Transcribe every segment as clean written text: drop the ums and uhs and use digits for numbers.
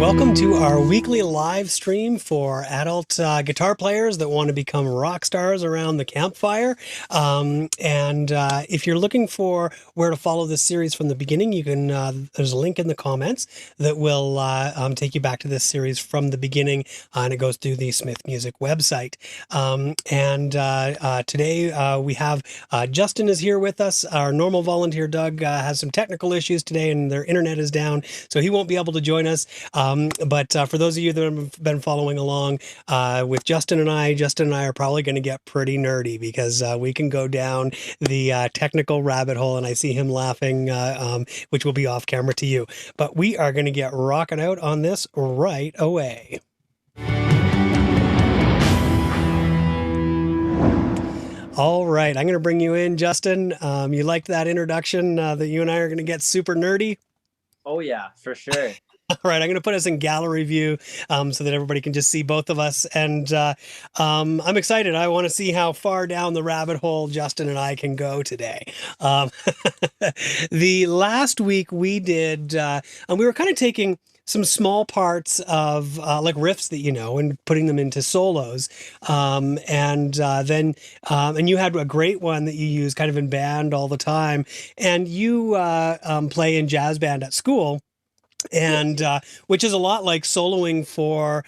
welcome to our weekly live stream for adult guitar players that want to become rock stars around the campfire. And if you're looking for where to follow this series from the beginning, you can. There's a link in the comments that will take you back to this series from the beginning, and it goes through the Smith Music website. Today we have Justin is here with us. Our normal volunteer Doug has some technical issues today, and their internet is down, so he won't be able to join us. But for those of you that have been following along with Justin and I are probably going to get pretty nerdy because we can go down the technical rabbit hole, and I see him laughing, which will be off camera to you. But we are going to get rocking out on this right away. All right, I'm going to bring you in, Justin. You liked that introduction that you and I are going to get super nerdy? Oh yeah, for sure. All right, I'm going to put us in gallery view so that everybody can just see both of us. And I'm excited. I want to see how far down the rabbit hole Justin and I can go today. The last week we did, and we were kind of taking some small parts of like riffs that you know and putting them into solos. And you had a great one that you use kind of in band all the time. And you play in jazz band at school. And which is a lot like soloing for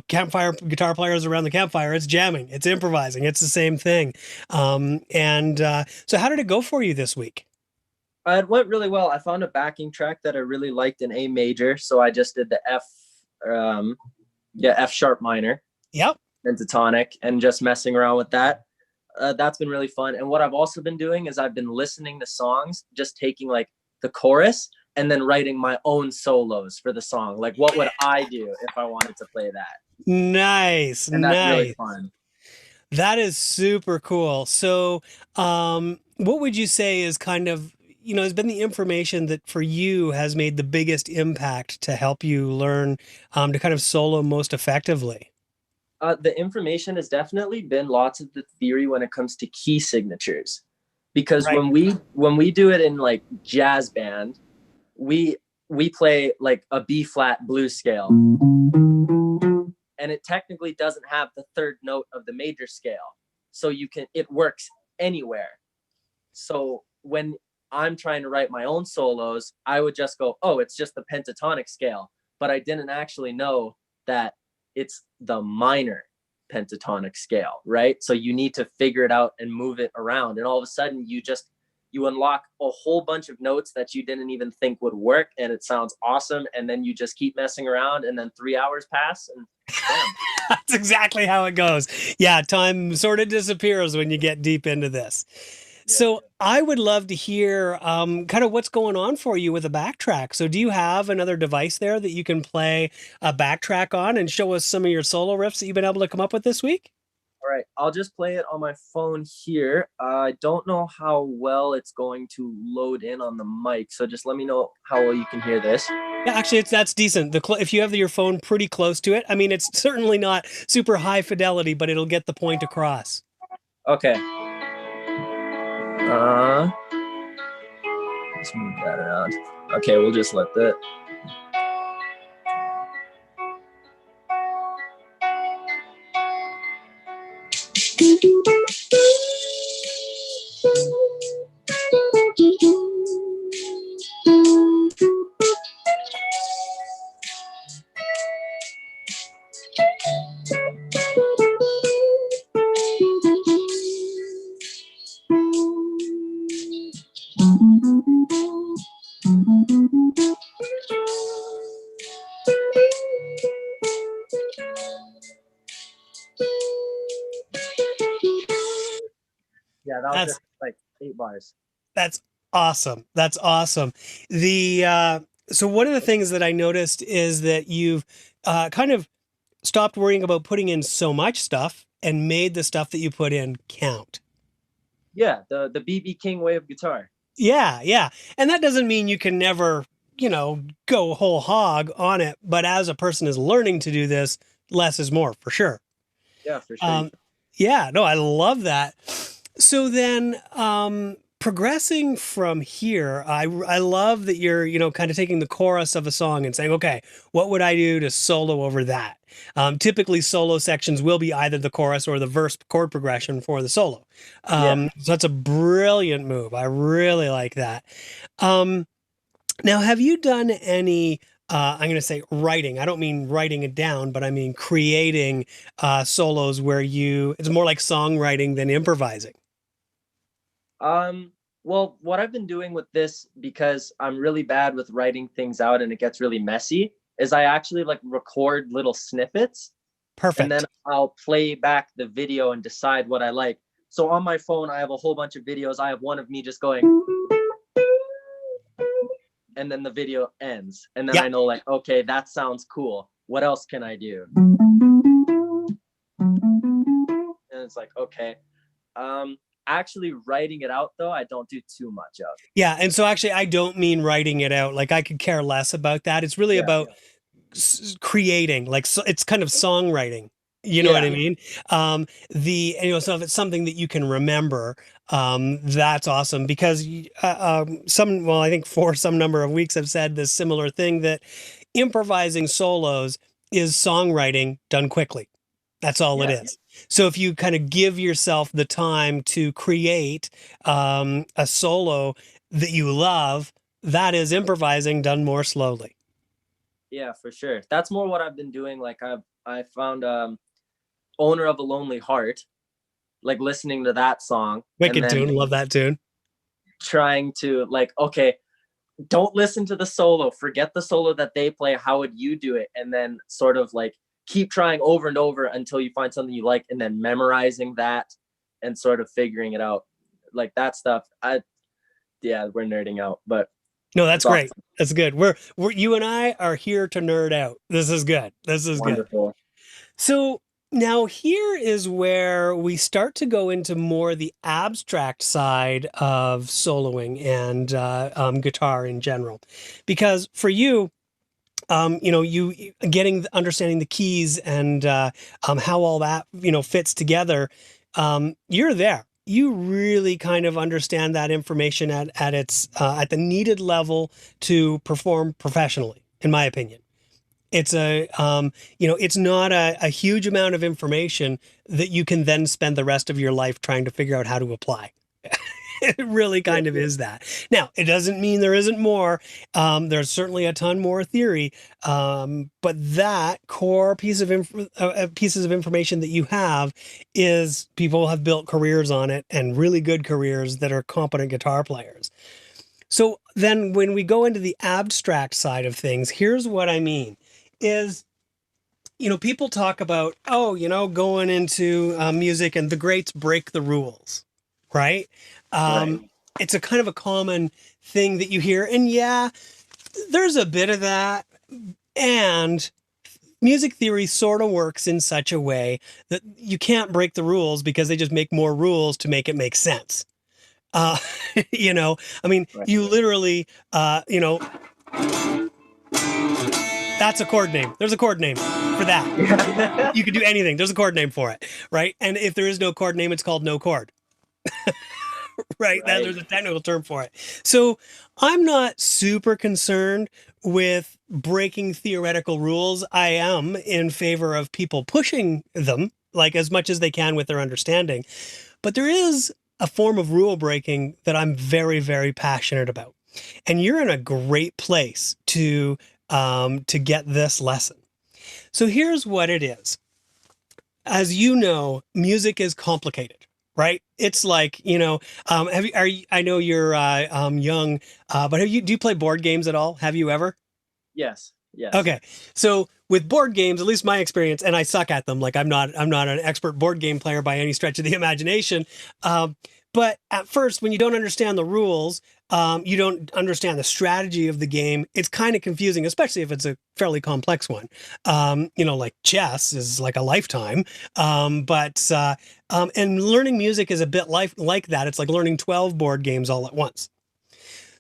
campfire guitar players around the campfire. It's jamming, it's improvising, it's the same thing. So how did it go for you this week? It went really well. I found a backing track that I really liked in A major, so I just did the F sharp minor. Yep. Pentatonic, and just messing around with that. That's been really fun. And what I've also been doing is I've been listening to songs, just taking like the chorus and then writing my own solos for the song. Like, what would I do if I wanted to play that? Nice. And that's really fun. That is super cool. So, what would you say is kind of, has been the information that for you has made the biggest impact to help you learn to kind of solo most effectively? The information has definitely been lots of the theory when it comes to key signatures, because right. when we do it in like jazz band, we play like a B flat blues scale, and it technically doesn't have the third note of the major scale, so it works anywhere. So when I'm trying to write my own solos, I would just go, oh, it's just the pentatonic scale, but I didn't actually know that it's the minor pentatonic scale, right? So you need to figure it out and move it around, and all of a sudden you unlock a whole bunch of notes that you didn't even think would work, and it sounds awesome. And then you just keep messing around, and then 3 hours pass, and bam. That's exactly how it goes. Yeah, time sort of disappears when you get deep into this. Yeah. So I would love to hear kind of what's going on for you with a backtrack. So do you have another device there that you can play a backtrack on and show us some of your solo riffs that you've been able to come up with this week? All right, I'll just play it on my phone here. I don't know how well it's going to load in on the mic, so just let me know how well you can hear this. Yeah, actually, that's decent. If you have your phone pretty close to it, I mean, it's certainly not super high fidelity, but it'll get the point across. Okay. Let's move that around. Okay, we'll just let that. Yeah, that was just like 8 bars. That's awesome. That's awesome. So one of the things that I noticed is that you've kind of stopped worrying about putting in so much stuff and made the stuff that you put in count. Yeah, the BB King way of guitar. Yeah. And that doesn't mean you can never, go whole hog on it. But as a person is learning to do this, less is more, for sure. Yeah, for sure. Yeah, no, I love that. So then, progressing from here, I love that you're, kind of taking the chorus of a song and saying, okay, what would I do to solo over that? Typically, solo sections will be either the chorus or the verse chord progression for the solo. Yeah. So that's a brilliant move. I really like that. Um, Now, have you done any? I'm going to say writing. I don't mean writing it down, but I mean creating solos where it's more like songwriting than improvising. Um, well, what I've been doing with this, because I'm really bad with writing things out and it gets really messy, is I actually like record little snippets and then Perfect. I'll play back the video and decide what I like. So on my phone, I have a whole bunch of videos. I have one of me just going, and then the video ends. And then Yeah. I know, like, okay, that sounds cool. What else can I do? And it's like, okay. Actually writing it out though, I don't do too much of. Yeah. And so actually, I don't mean writing it out. Like I could care less about that. It's really Yeah. about creating, like, so it's kind of songwriting. You know what I Yeah. mean? So if it's something that you can remember, that's awesome because I think for some number of weeks I've said this similar thing that improvising solos is songwriting done quickly. That's all it Yeah. is. So if you kind of give yourself the time to create a solo that you love, that is improvising done more slowly. Yeah, for sure. That's more what I've been doing. Like I found Owner of a Lonely Heart, like listening to that song and Wicked then tune, love that tune. trying to like, okay, don't listen to the solo, forget the solo that they play, how would you do it? And then sort of like keep trying over and over until you find something you like and then memorizing that and sort of figuring it out. Like that stuff. Yeah, we're nerding out, but No, that's it's great. awesome. That's good. We're you and I are here to nerd out. This is good. This is good. Wonderful. So now here is where we start to go into more the abstract side of soloing and guitar in general, because for you, you getting understanding the keys and how all that fits together. You're there. You really kind of understand that information at its at the needed level to perform professionally, in my opinion. It's it's not a huge amount of information that you can then spend the rest of your life trying to figure out how to apply. It really Yeah. kind of is that. Now, it doesn't mean there isn't more. There's certainly a ton more theory, but that core pieces of information that you have is people have built careers on it and really good careers that are competent guitar players. So then, when we go into the abstract side of things, here's what I mean: is people talk about, oh, going into music and the greats break the rules, right? Right. It's a kind of a common thing that you hear. And yeah, there's a bit of that. And music theory sort of works in such a way that you can't break the rules because they just make more rules to make it make sense. Uh, I mean, Right. you literally, that's a chord name. There's a chord name for that. Yeah. You can do anything. There's a chord name for it, right? And if there is no chord name, it's called no chord. Right? Right. There's a technical term for it. So I'm not super concerned with breaking theoretical rules. I am in favor of people pushing them like as much as they can with their understanding. But there is a form of rule breaking that I'm very, very passionate about. And you're in a great place to get this lesson. So here's what it is. As you know, music is complicated, right? It's like, I know you're young, but do you play board games at all? Have you ever? Yes. Yes. Okay. So with board games, at least my experience, and I suck at them. Like I'm not an expert board game player by any stretch of the imagination. But at first, when you don't understand the rules, you don't understand the strategy of the game. It's kind of confusing, especially if it's a fairly complex one. Like chess is like a lifetime. And learning music is a bit like that. It's like learning 12 board games all at once.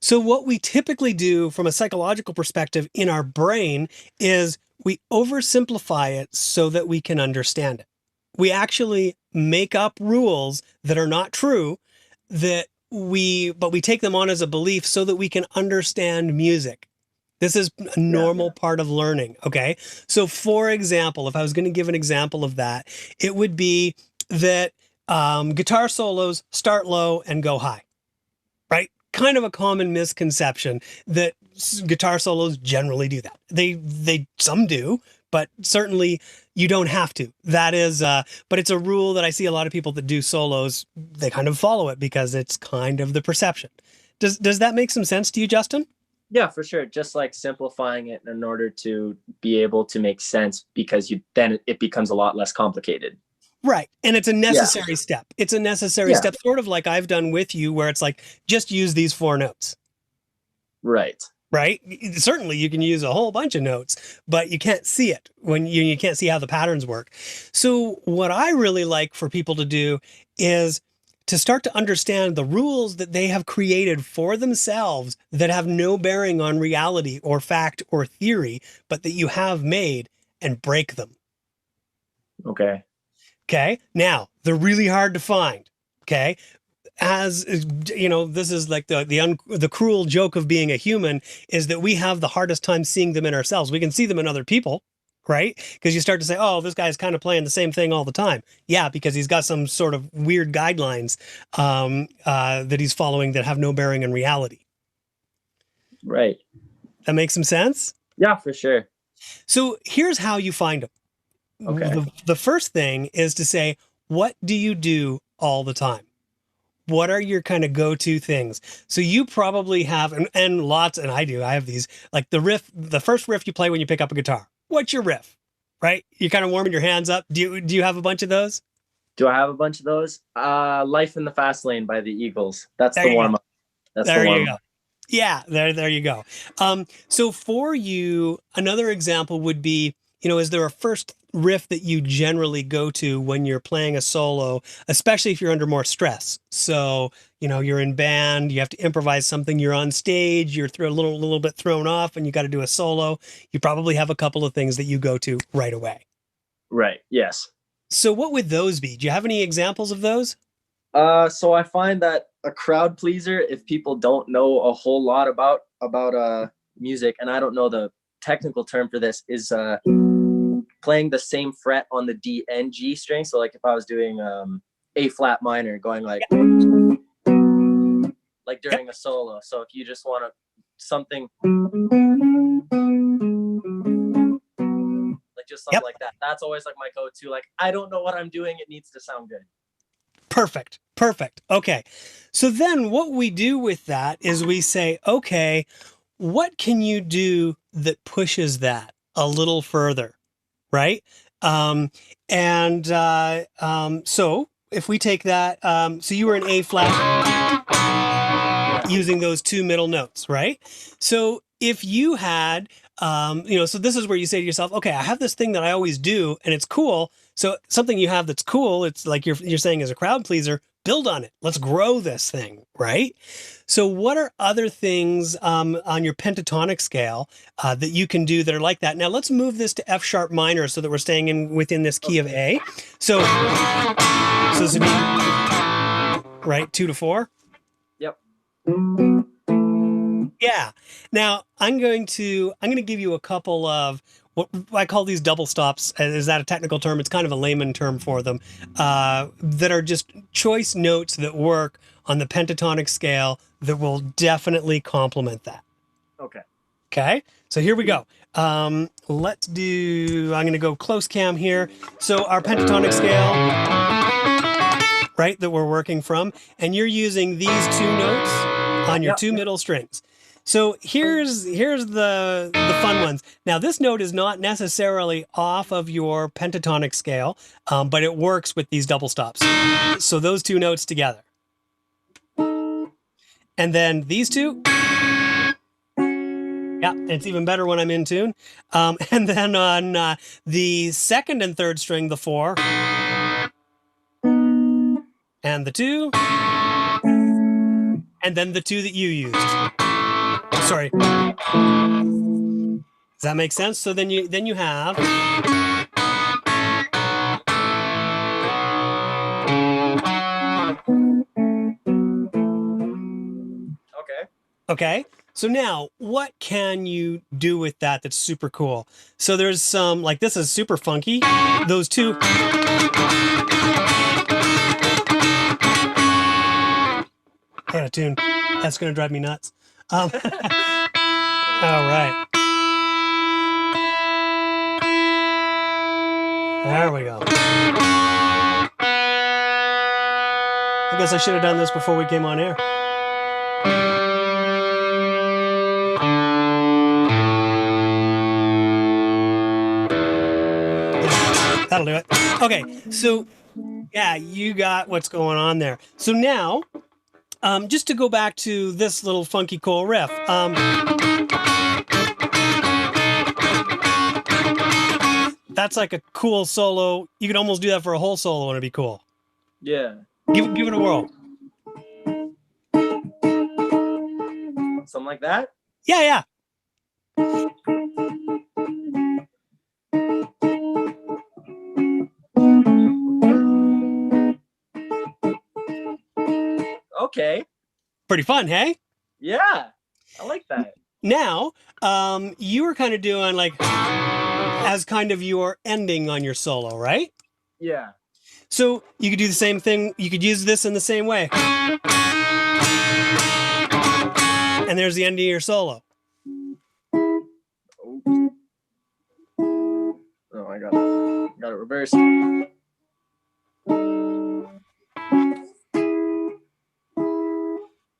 So what we typically do from a psychological perspective in our brain is we oversimplify it so that we can understand it. We actually make up rules that are not true that we take them on as a belief so that we can understand music. This is a normal part of learning. Okay. So for example, if I was going to give an example of that, it would be that guitar solos start low and go high, right? Kind of a common misconception that guitar solos generally do that. They some do, but certainly you don't have to. That is, but it's a rule that I see a lot of people that do solos. They kind of follow it because it's kind of the perception. Does that make some sense to you, Justin? Yeah, for sure. Just like simplifying it in order to be able to make sense, because then it becomes a lot less complicated. Right. And it's a necessary step. It's a necessary step, sort of like I've done with you, where it's like, just use these 4 notes. Right. Right. Certainly you can use a whole bunch of notes, but you can't see it when you can't see how the patterns work. So what I really like for people to do is to start to understand the rules that they have created for themselves that have no bearing on reality or fact or theory, but that you have made, and break them. Okay. Okay. Now they're really hard to find. Okay. As you know, this is like the cruel joke of being a human, is that we have the hardest time seeing them in ourselves. We can see them in other people, right? Because you start to say, oh, this guy's kind of playing the same thing all the time. Yeah, because he's got some sort of weird guidelines that he's following that have no bearing in reality. Right. That makes some sense? Yeah, for sure. So here's how you find them. Okay. The first thing is to say, what do you do all the time? What are your kind of go-to things? So you probably have, and lots, and I do, I have these, like the first riff you play when you pick up a guitar. What's your riff, right? You're kind of warming your hands up. Do you have a bunch of those? Do I have a bunch of those? Life in the Fast Lane by the Eagles. That's There the warm-up. There you go. Yeah, there you go. So for you, another example would be, is there a first riff that you generally go to when you're playing a solo, especially if you're under more stress? So, you're in band, you have to improvise something, you're on stage, you're a little bit thrown off, and you got to do a solo. You probably have a couple of things that you go to right away. Right. Yes. So what would those be? Do you have any examples of those? So I find that a crowd pleaser, if people don't know a whole lot about music, and I don't know the technical term for this, is playing the same fret on the D and G string. So like if I was doing A flat minor, going like during a solo. So if you just want something like that, that's always like my go-to. Like, I don't know what I'm doing, it needs to sound good. Perfect. Okay. So then what we do with that is we say, okay, what can you do that pushes that a little further? Right. So if we take that, so you were in A flat using those 2 middle notes, right? So if you had, so this is where you say to yourself, okay, I have this thing that I always do and it's cool. So something you have that's cool, it's like you're saying as a crowd pleaser, build on it. Let's grow this thing, right? So what are other things on your pentatonic scale that you can do that are like that? Now let's move this to F sharp minor so that we're staying within this key of A. So this would be, right, 2 to 4? Yep. Yeah. Now I'm going to give you a couple of what I call these double stops. Is that a technical term? It's kind of a layman term for them, that are just choice notes that work on the pentatonic scale that will definitely complement that. Okay. So here we go. I'm going to go close cam here. So our pentatonic scale, right, that we're working from, and you're using these 2 notes on your 2 middle strings. So here's the fun ones. Now this note is not necessarily off of your pentatonic scale, but it works with these double stops. So those 2 notes together. And then these 2. Yeah, it's even better when I'm in tune. And then on the second and third string, the 4. And the 2. And then the 2 that you used. Sorry. Does that make sense? So then you have Okay. So now what can you do with that that's super cool? So there's some, like this is super funky. Those two. Out of tune. That's going to drive me nuts. All right. There we go. I guess I should have done this before we came on air. That'll do it. Okay, so yeah, you got what's going on there. So now, just to go back to this little funky cool riff. That's like a cool solo. You could almost do that for a whole solo and it'd be cool. Yeah. Give it a whirl. Something like that? Yeah. Okay. Pretty fun, hey? Yeah. I like that. Now, you were kind of doing like as kind of your ending on your solo, right? Yeah. So you could do the same thing. You could use this in the same way. And there's the end of your solo. Oh, I got it reversed.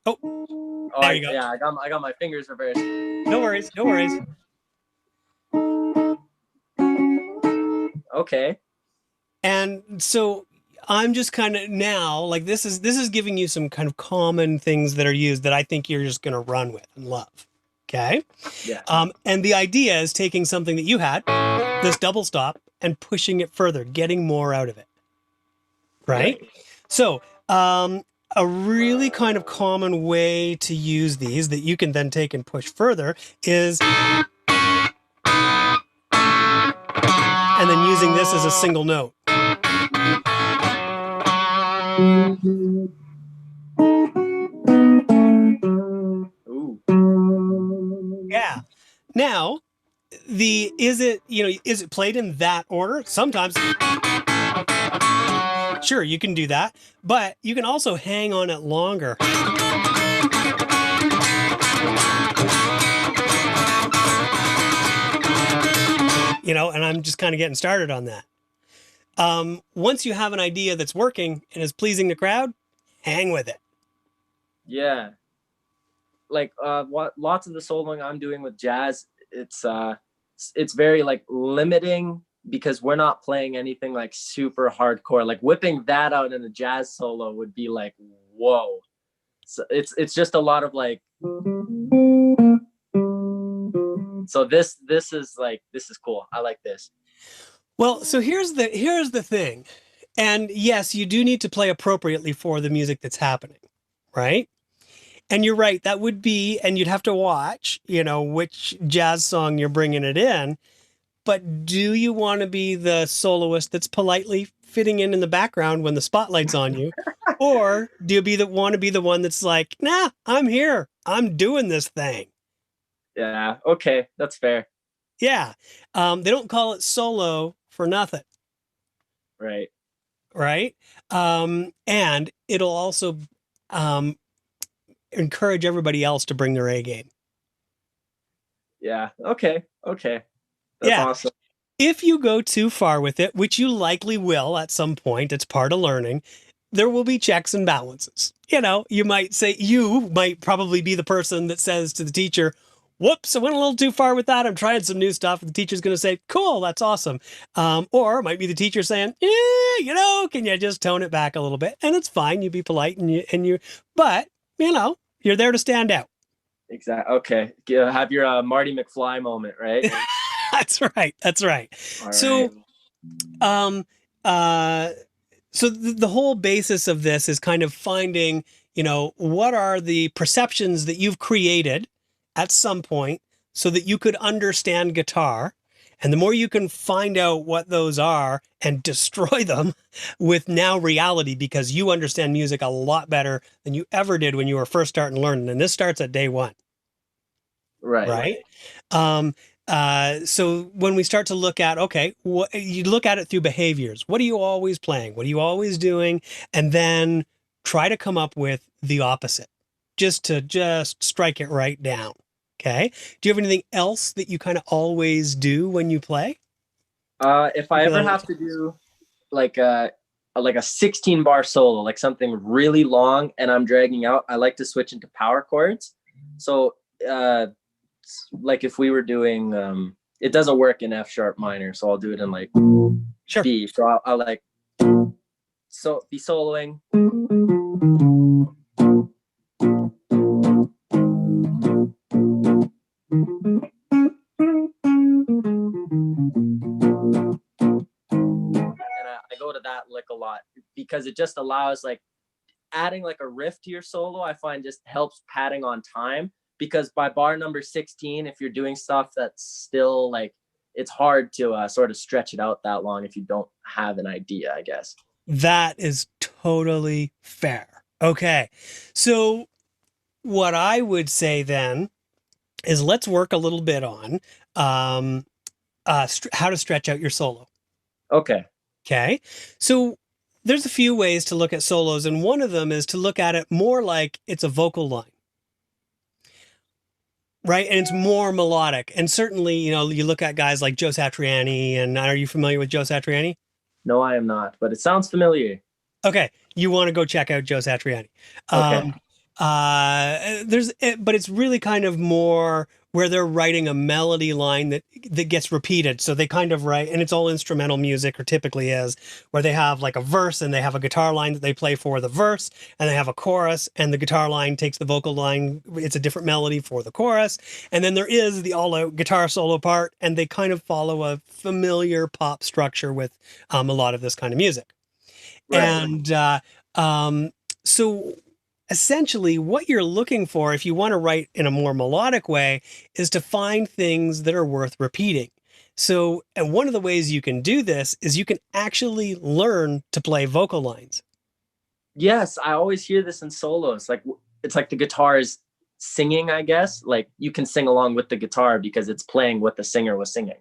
Oh, there you go. Yeah, I got my fingers reversed. No worries. Okay. And so I'm just kind of now like this is giving you some kind of common things that are used that I think you're just going to run with and love. Okay. Yeah. And the idea is taking something that you had, this double stop, and pushing it further, getting more out of it. Right. So, a really kind of common way to use these that you can then take and push further is, and then using this as a single note. Ooh. Yeah. Now, is it played in that order? Sometimes. Sure, you can do that, but you can also hang on it longer. And I'm just kind of getting started on that. Once you have an idea that's working and is pleasing the crowd, hang with it. Yeah. Like lots of the soloing I'm doing with jazz, it's very like limiting because we're not playing anything like super hardcore. Like whipping that out in a jazz solo would be like, whoa. So it's just a lot of like. So this is cool. I like this. Well, so here's the thing. And yes, you do need to play appropriately for the music that's happening, right? And you're right, that would be, and you'd have to watch, which jazz song you're bringing it in. But do you want to be the soloist that's politely fitting in the background when the spotlight's on you? Or do you want to be the one that's like, nah, I'm here. I'm doing this thing. Yeah. Okay. That's fair. Yeah. They don't call it solo for nothing. Right. Right. And it'll also encourage everybody else to bring their A game. Yeah. Okay. That's awesome. If you go too far with it, which you likely will at some point, it's part of learning, there will be checks and balances. You might probably be the person that says to the teacher, whoops, I went a little too far with that. I'm trying some new stuff. And the teacher's going to say, cool, that's awesome. Or it might be the teacher saying, yeah, can you just tone it back a little bit? And it's fine. You be polite but you're there to stand out. Exactly. Okay. Have your Marty McFly moment, right? That's right. All so, right. So the whole basis of this is kind of finding, what are the perceptions that you've created at some point so that you could understand guitar And the more you can find out what those are and destroy them with now reality, because you understand music a lot better than you ever did when you were first starting learning. And this starts at day one. Right. Right. So when we start to look at, okay, what you look at it through behaviors, what are you always playing? What are you always doing? And then try to come up with the opposite, just strike it right down. Okay. Do you have anything else that you kind of always do when you play? If I ever have to do like a 16 bar solo, like something really long and I'm dragging out, I like to switch into power chords. So like if we were doing it doesn't work in F sharp minor, so I'll do it in like Sure. B. So I'll like so be soloing. I go to that lick a lot because it just allows like adding like a riff to your solo. I find just helps padding on time, because by bar number 16, if you're doing stuff that's still like, it's hard to sort of stretch it out that long if you don't have an idea, I guess. That is totally fair. Okay. So what I would say then is let's work a little bit on how to stretch out your solo. Okay. Okay. So there's a few ways to look at solos, and one of them is to look at it more like it's a vocal line. Right. And it's more melodic. And certainly, you know, you look at guys like Joe Satriani, and are you familiar with Joe Satriani? No, I am not, but it sounds familiar. Okay. You want to go check out Joe Satriani. Okay. But it's really kind of more where they're writing a melody line that gets repeated. So they kind of write, and it's all instrumental music, or typically is, where they have like a verse and they have a guitar line that they play for the verse, and they have a chorus, and the guitar line takes the vocal line. It's a different melody for the chorus. And then there is the all out guitar solo part, and they kind of follow a familiar pop structure with a lot of this kind of music. Right. And so essentially what you're looking for, if you want to write in a more melodic way, is to find things that are worth repeating. So, and one of the ways you can do this is you can actually learn to play vocal lines. Yes, I always hear this in solos. Like it's like the guitar is singing, I guess. Like you can sing along with the guitar because it's playing what the singer was singing.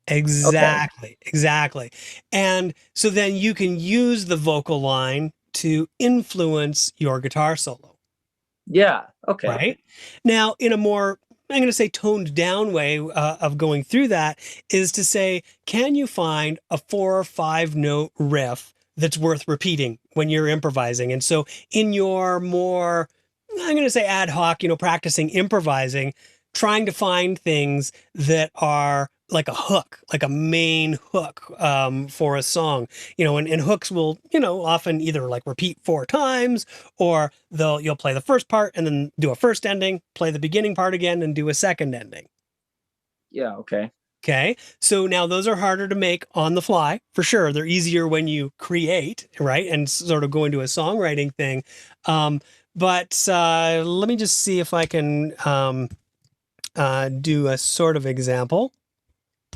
Exactly. Okay. Exactly. And so then you can use the vocal line to influence your guitar solo. Yeah. Okay. Right. Now, in a more, I'm going to say, toned down way of going through that is to say, can you find a 4 or 5 note riff that's worth repeating when you're improvising? And so in your more, I'm going to say ad hoc, you know, practicing improvising, trying to find things that are like a hook, like a main hook for a song, you know, and hooks will, you know, often either like repeat 4 times, or you'll play the first part and then do a first ending, play the beginning part again and do a second ending. Yeah. Okay. Okay. So now those are harder to make on the fly for sure. They're easier when you create, right? And sort of go into a songwriting thing. But let me just see if I can do a sort of example.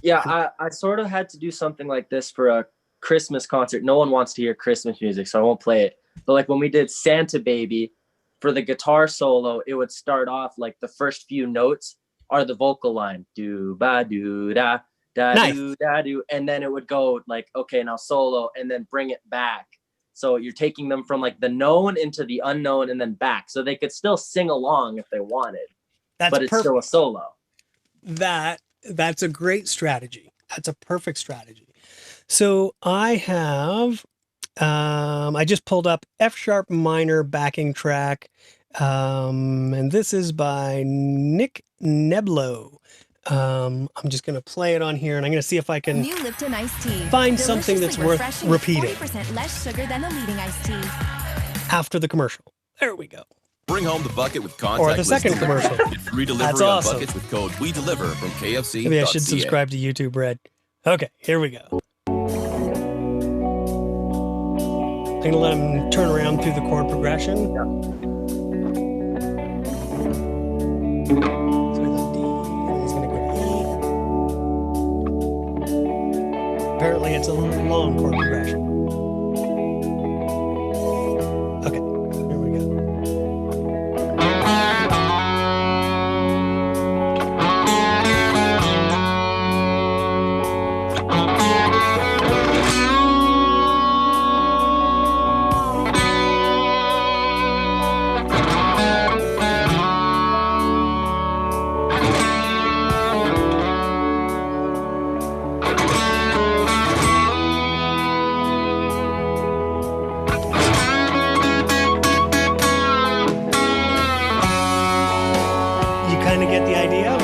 Yeah, I sort of had to do something like this for a Christmas concert. No one wants to hear Christmas music, so I won't play it. But like when we did Santa Baby, for the guitar solo, it would start off like the first few notes are the vocal line, do ba do da da Nice. do da do, and then it would go like, okay, now solo, and then bring it back. So you're taking them from like the known into the unknown and then back, so they could still sing along if they wanted. But it's still a solo. That's a great strategy. That's a perfect strategy. So I have, I just pulled up F sharp minor backing track. And this is by Nick Neblo. I'm just going to play it on here, and I'm going to see if I can New Lipton iced tea. Find something that's worth repeating. 40% less sugar than the leading iced tea. After the commercial. There we go. Bring home the bucket with contactless or the second commercial. Get free delivery That's on awesome. buckets with code we deliver from KFC. Maybe I should subscribe to YouTube Red. Okay, here we go. I'm gonna let him turn around through the chord progression. Yeah. So he's on D, and he's gonna go it's a little long chord progression. Okay, here we go. You kind of get the idea?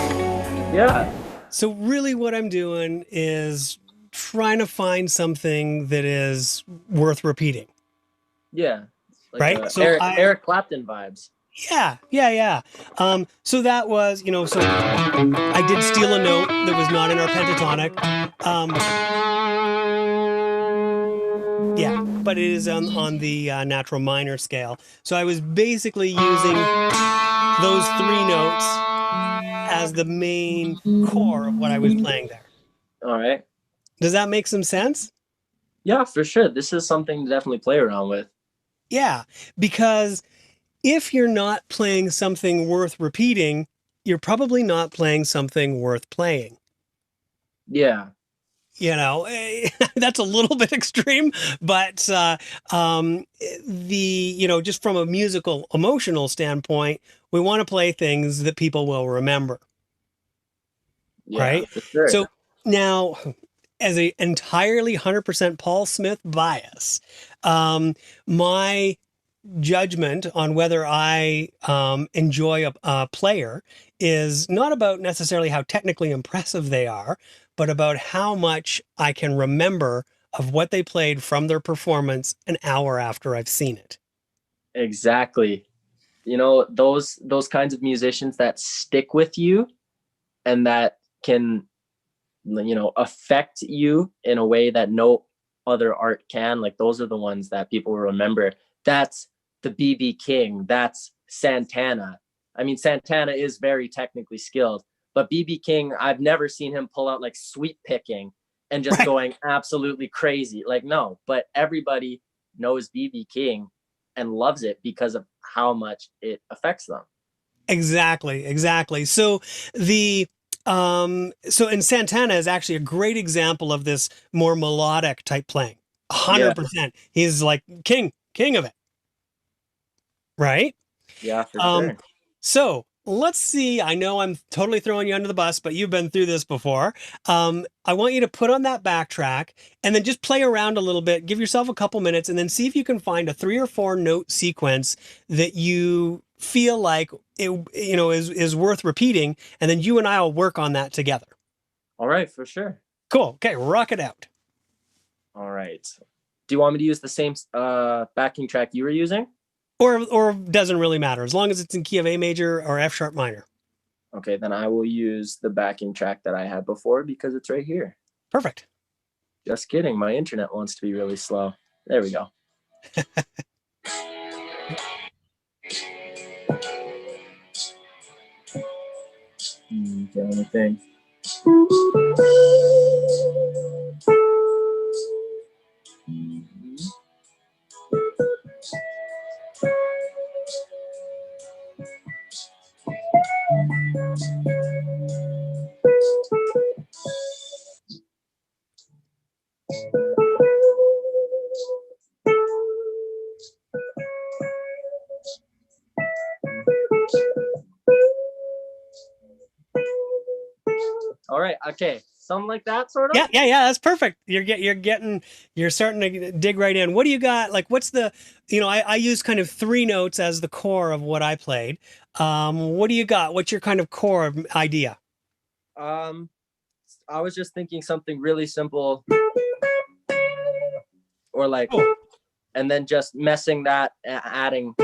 Yeah. So really what I'm doing is trying to find something that is worth repeating. Yeah. Like Right? So Eric Clapton vibes. Yeah. So that was, so I did steal a note that was not in our pentatonic. Yeah, but it is on the natural minor scale. So I was basically using those three notes as the main core of what I was playing there. All right. Does that make some sense? Yeah, for sure. This is something to definitely play around with. Yeah, because if you're not playing something worth repeating, you're probably not playing something worth playing. Yeah. That's a little bit extreme, but just from a musical emotional standpoint, we want to play things that people will remember. Yeah, Right? for sure. So now, as a entirely 100% Paul Smith bias, my judgment on whether I enjoy a player is not about necessarily how technically impressive they are, but about how much I can remember of what they played from their performance an hour after I've seen it. Exactly. Those kinds of musicians that stick with you and that can affect you in a way that no other art can. Like, those are the ones that people remember. That's the BB King. That's Santana. I mean, Santana is very technically skilled, but BB King, I've never seen him pull out like sweep picking and just going absolutely crazy. Like, no, but everybody knows BB King and loves it because of how much it affects them. Exactly. So and Santana is actually a great example of this more melodic type playing. 100%. He's like king of it. Right? Yeah, for sure. So let's see. I know I'm totally throwing you under the bus, but you've been through this before. I want you to put on that backtrack and then just play around a little bit. Give yourself a couple minutes and then see if you can find a 3 or 4 note sequence that you feel like it, is worth repeating. And then you and I will work on that together. All right, for sure. Cool. Okay, rock it out. All right. Do you want me to use the same backing track you were using? Or doesn't really matter, as long as it's in key of A major or F sharp minor. Okay, then I will use the backing track that I had before because it's right here. Perfect. Just kidding. My internet wants to be really slow. There we go. The only thing. All right. Okay. Something like that, sort of. Yeah. That's perfect. You're starting to dig right in. What do you got? Like, what's the, I use kind of 3 notes as the core of what I played. What do you got? What's your kind of core idea? I was just thinking something really simple, or like, and then just messing that, adding,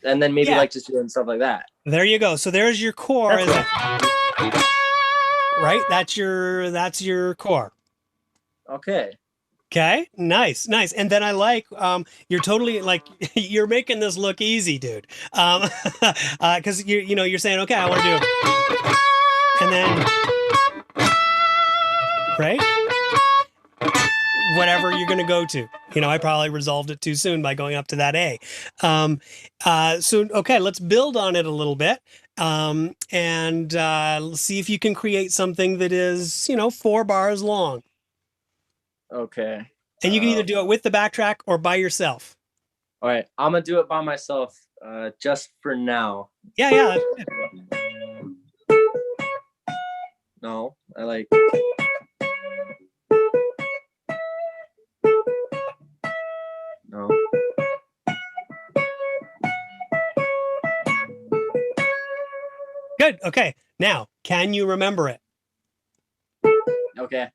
and then maybe like just doing stuff like that. There you go. So there's your core. Right? That's your core. Okay. Okay. Nice. And then I like, you're totally like, you're making this look easy, dude. Cause you're saying, okay, I want to do, and then right? Whatever you're going to go to. I probably resolved it too soon by going up to that A. Okay, let's build on it a little bit. And see if you can create something that is, 4 bars long. Okay. And you can either do it with the backtrack or by yourself. All right. I'm going to do it by myself just for now. Yeah. No, I like. No. Good. Okay. Now, can you remember it? Okay.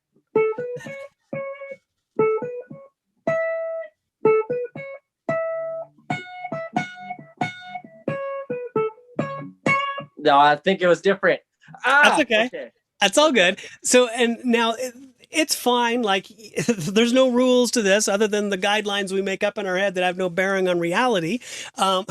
No, I think it was different. That's okay. That's all good. So, and now it's fine. Like, there's no rules to this other than the guidelines we make up in our head that have no bearing on reality. But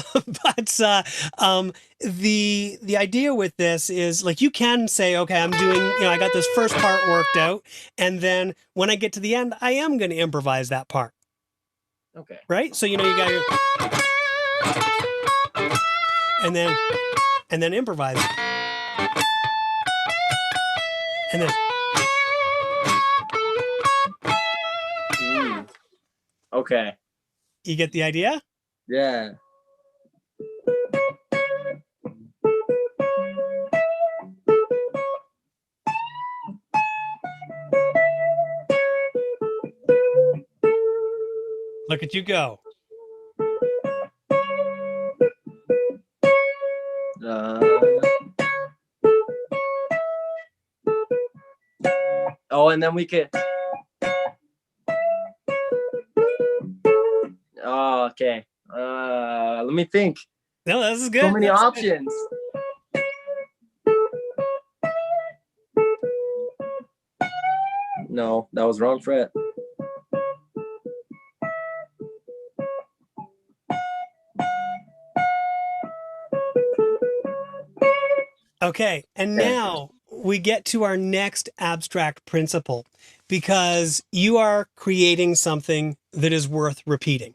the idea with this is, like, you can say, okay, I'm doing, I got this first part worked out, and then when I get to the end, I am going to improvise that part. Okay. Right? So, you got your, and then improvise. And then. Okay. You get the idea? Yeah. Look at you go. Oh, and then we could. Oh, okay. Let me think. No, this is good. So many options. No, that was wrong fret. Okay, and now we get to our next abstract principle, because you are creating something that is worth repeating,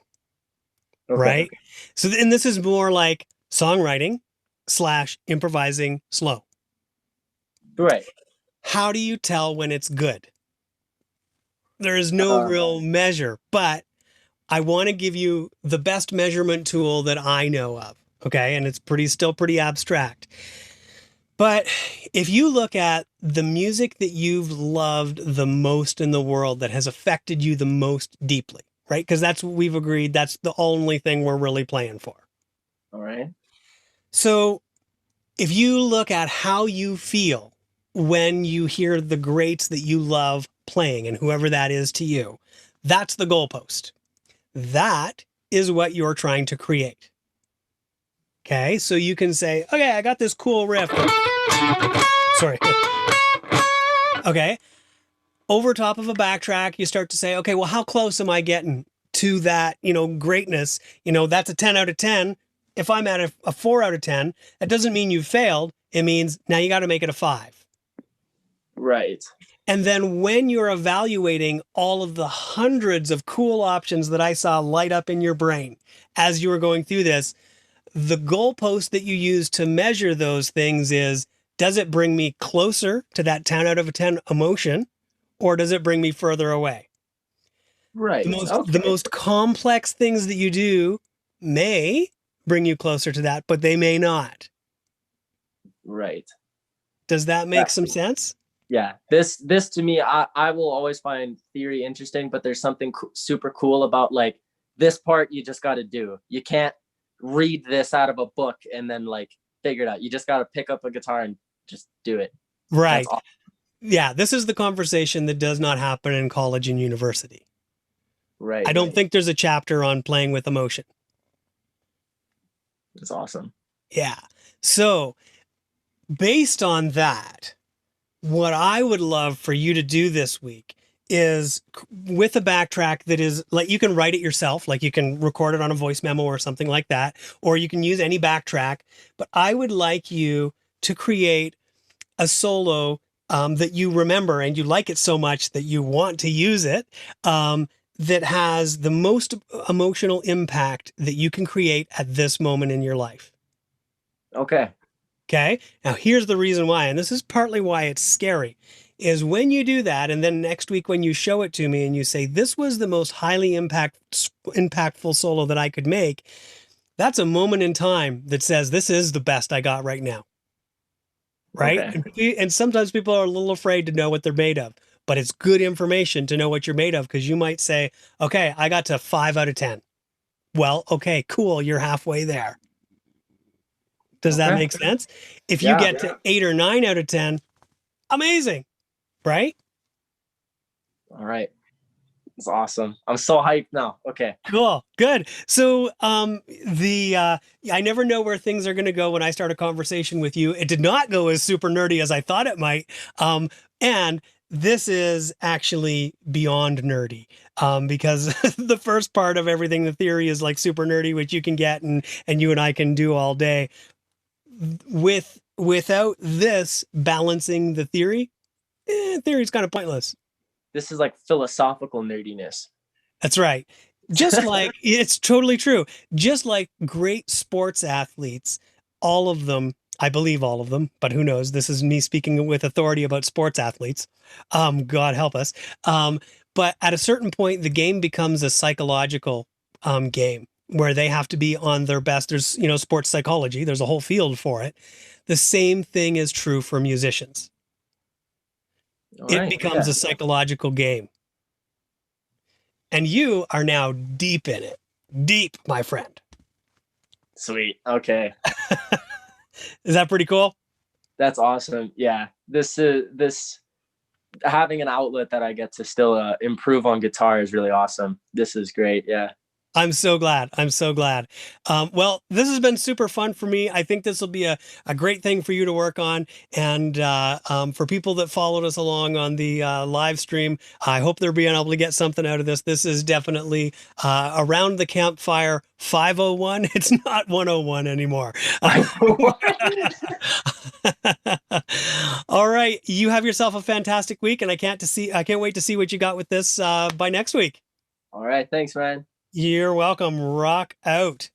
right? So, and this is more like songwriting / improvising slow. Right. How do you tell when it's good? There is no real measure, but I want to give you the best measurement tool that I know of. Okay, and it's still pretty abstract. But if you look at the music that you've loved the most in the world, that has affected you the most deeply, right? Because that's what we've agreed. That's the only thing we're really playing for. All right. So if you look at how you feel when you hear the greats that you love playing, and whoever that is to you, that's the goalpost. That is what you're trying to create. Okay, so you can say, okay, I got this cool riff. Sorry. Okay. Over top of a backtrack, you start to say, okay, well, how close am I getting to that, greatness? That's a 10 out of 10. If I'm at a 4 out of 10, that doesn't mean you failed. It means now you got to make it a 5. Right. And then when you're evaluating all of the hundreds of cool options that I saw light up in your brain as you were going through this, the goalpost that you use to measure those things is, does it bring me closer to that 10 out of a 10 emotion, or does it bring me further away? Right. The most complex things that you do may bring you closer to that, but they may not. Right. Does that make some sense? Yeah. This to me, I will always find theory interesting, but there's something super cool about, like, this part you just got to do. You can't read this out of a book and then, like, figure it out. You just got to pick up a guitar and just do it. Right. Awesome. Yeah. This is the conversation that does not happen in college and university. Right. I don't think there's a chapter on playing with emotion. That's awesome. Yeah. So based on that, what I would love for you to do this week is, with a backtrack that is, like, you can write it yourself, like you can record it on a voice memo or something like that, or you can use any backtrack. But I would like you to create a solo that you remember and you like it so much that you want to use it, that has the most emotional impact that you can create at this moment in your life. Okay. Okay. Now, here's the reason why, and this is partly why it's scary, is when you do that, and then next week when you show it to me and you say, this was the most highly impactful solo that I could make, that's a moment in time that says, this is the best I got right now. Right. Okay. And sometimes people are a little afraid to know what they're made of, but it's good information to know what you're made of, because you might say, okay, I got to 5 out of 10. Well, okay, cool. You're halfway there. Does that Okay. make sense? If you Yeah. get to 8 or 9 out of 10, amazing. Right? All right. It's awesome. I'm so hyped now. Okay. Cool. Good. So I never know where things are going to go when I start a conversation with you. It did not go as super nerdy as I thought it might. And this is actually beyond nerdy, because the first part of everything, the theory, is like super nerdy, which you can get and you and I can do all day. Without this balancing the theory, theory is kind of pointless. This is like philosophical nerdiness. That's right. Just like, it's totally true. Just like great sports athletes, all of them, I believe all of them, but who knows? This is me speaking with authority about sports athletes. God help us. But at a certain point, the game becomes a psychological game where they have to be on their best. There's, sports psychology. There's a whole field for it. The same thing is true for musicians. All It right. becomes a psychological game. And you are now deep in it. Deep, my friend. Sweet. Okay. Is that pretty cool? That's awesome. Yeah. This having an outlet that I get to still improve on guitar is really awesome. This is great. Yeah. I'm so glad. I'm so glad. Well, this has been super fun for me. I think this will be a great thing for you to work on. And for people that followed us along on the live stream, I hope they're being able to get something out of this. This is definitely around the campfire 501. It's not 101 anymore. All right. You have yourself a fantastic week, and I can't wait to see what you got with this by next week. All right. Thanks, man. You're welcome. Rock out.